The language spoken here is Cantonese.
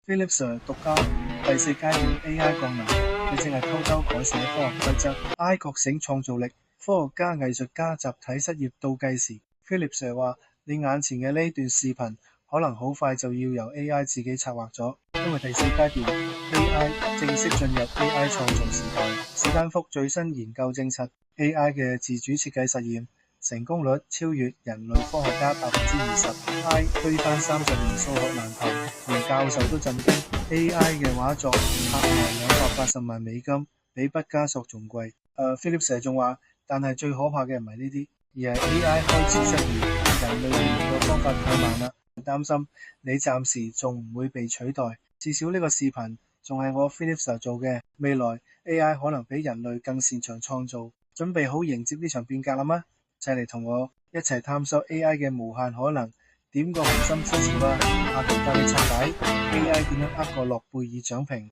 Philip Sir 獨家第四階段 AI 降臨，佢淨係偷偷改寫科學規則，AI 覺醒創造力，科學家、藝術家集體失業倒計時。Philip Sir 話：你眼前嘅呢段視頻可能好快就要由 AI 自己策劃咗，因為第四階段 AI 正式進入 AI 創造時代。史丹福最新研究證實 AI 嘅自主設計實驗成功率超越人類科學家20%，AI 推翻30年數學難題，連教授都震驚。AI 嘅畫作拍賣280萬美金，比畢加索仲貴。Philip Sir 仲話，但係最可怕嘅唔係呢啲，而係 AI 開始失業，人類嘅研究方法太慢啦。擔心你暫時仲唔會被取代，至少呢個視頻仲係我 Philip Sir 做嘅，未來 AI 可能比人類更擅長創造，準備好迎接呢場變革啦嗎？就嚟同我一齊探索 AI 嘅無限可能，點個紅心支持啦！下期教你拆解 AI 點樣呃個諾貝爾獎評。